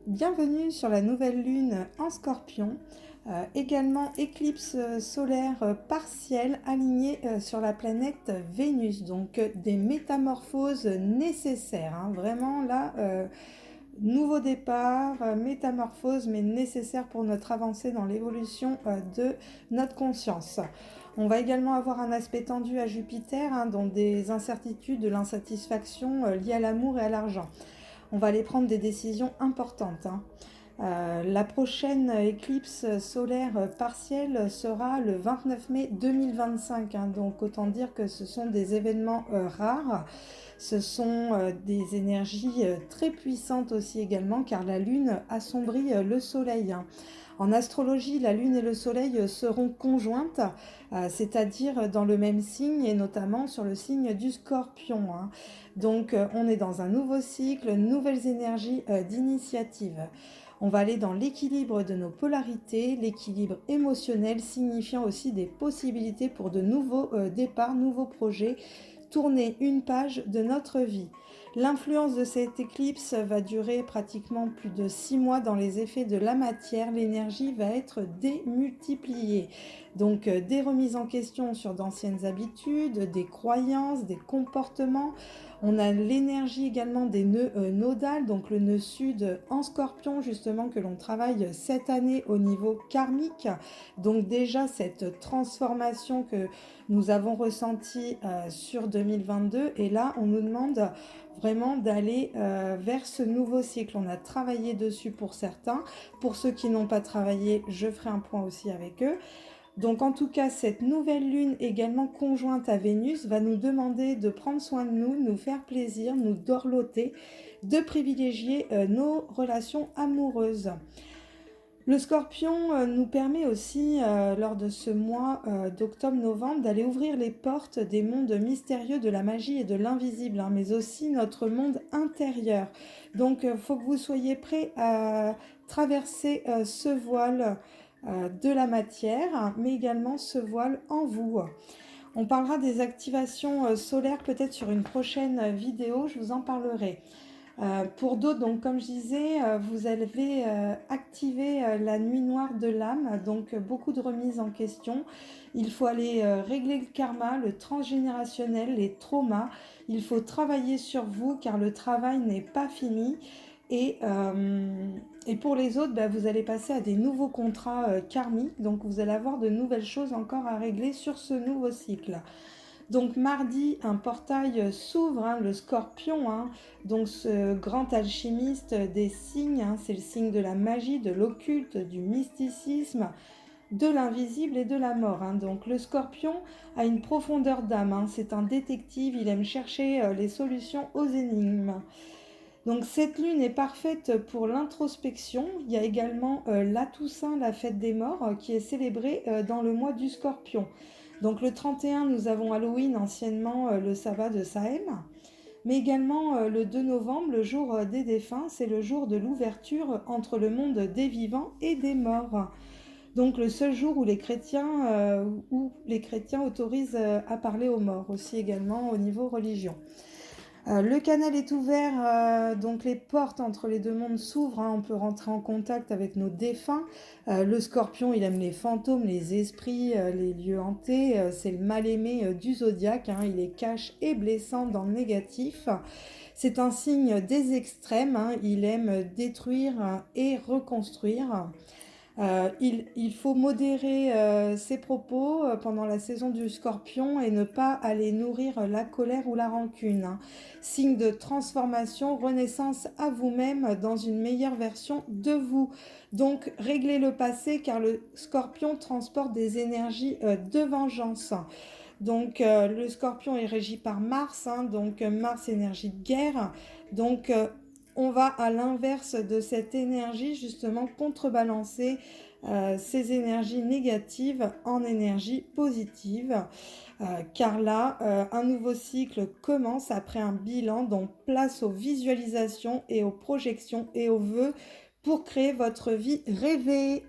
Bienvenue sur la nouvelle lune en Scorpion. Également éclipse solaire partielle alignée sur la planète Vénus. Donc des métamorphoses nécessaires, hein. Vraiment là, nouveau départ, métamorphose, mais nécessaire pour notre avancée dans l'évolution de notre conscience. On va également avoir un aspect tendu à Jupiter, hein, dont des incertitudes, de l'insatisfaction liées à l'amour et à l'argent. On va aller prendre des décisions importantes, hein. La prochaine éclipse solaire partielle sera le 29 mai 2025, hein, donc autant dire que ce sont des événements rares. Ce sont des énergies très puissantes aussi également, car la Lune assombrit le Soleil, hein. En astrologie, la Lune et le Soleil seront conjointes, c'est-à-dire dans le même signe et notamment sur le signe du Scorpion, hein. Donc on est dans un nouveau cycle, nouvelles énergies d'initiative. On va aller dans l'équilibre de nos polarités, l'équilibre émotionnel signifiant aussi des possibilités pour de nouveaux départs, nouveaux projets, tourner une page de notre vie. L'influence de cette éclipse va durer pratiquement plus de 6 mois dans les effets de la matière. L'énergie va être démultipliée. Donc des remises en question sur d'anciennes habitudes, des croyances, des comportements. On a l'énergie également des nœuds nodales, donc le nœud sud en Scorpion justement que l'on travaille cette année au niveau karmique. Donc déjà cette transformation que nous avons ressentie sur 2022, et là on nous demande vraiment d'aller vers ce nouveau cycle. On a travaillé dessus pour certains. Pour ceux qui n'ont pas travaillé, je ferai un point aussi avec eux. Donc en tout cas, cette nouvelle lune également conjointe à Vénus va nous demander de prendre soin de nous faire plaisir, nous dorloter, de privilégier nos relations amoureuses. Le Scorpion nous permet aussi, lors de ce mois d'octobre-novembre, d'aller ouvrir les portes des mondes mystérieux de la magie et de l'invisible, hein, mais aussi notre monde intérieur. Donc, il faut que vous soyez prêts à traverser ce voile de la matière, mais également ce voile en vous. On parlera des activations solaires peut-être sur une prochaine vidéo, je vous en parlerai. Pour d'autres, donc comme je disais, vous avez activé la nuit noire de l'âme, donc beaucoup de remises en question. Il faut aller régler le karma, le transgénérationnel, les traumas. Il faut travailler sur vous car le travail n'est pas fini. Et, et pour les autres, vous allez passer à des nouveaux contrats karmiques, donc vous allez avoir de nouvelles choses encore à régler sur ce nouveau cycle. Donc mardi, un portail s'ouvre, hein, le Scorpion, hein, donc ce grand alchimiste des signes, hein, c'est le signe de la magie, de l'occulte, du mysticisme, de l'invisible et de la mort, hein. Donc le Scorpion a une profondeur d'âme, hein, c'est un détective, il aime chercher les solutions aux énigmes. Donc cette lune est parfaite pour l'introspection. Il y a également la Toussaint, la fête des morts, qui est célébrée dans le mois du Scorpion. Donc le 31, nous avons Halloween, anciennement le sabbat de Sahem. Mais également le 2 novembre, le jour des défunts, c'est le jour de l'ouverture entre le monde des vivants et des morts. Donc le seul jour où les chrétiens autorisent à parler aux morts, aussi également au niveau religion. Le canal est ouvert, donc les portes entre les deux mondes s'ouvrent, hein, on peut rentrer en contact avec nos défunts. Le Scorpion, il aime les fantômes, les esprits, les lieux hantés. C'est le mal-aimé du zodiaque, hein, il est cash et blessant dans le négatif. C'est un signe des extrêmes, hein, il aime détruire et reconstruire. Il faut modérer ses propos pendant la saison du Scorpion et ne pas aller nourrir la colère ou la rancune, hein. Signe de transformation, renaissance à vous-même dans une meilleure version de vous. Donc réglez le passé car le Scorpion transporte des énergies de vengeance. Donc le Scorpion est régi par Mars, hein, donc Mars énergie de guerre. Donc on va à l'inverse de cette énergie, justement contrebalancer ces énergies négatives en énergie positive. Car là, un nouveau cycle commence après un bilan, donc place aux visualisations et aux projections et aux vœux pour créer votre vie rêvée.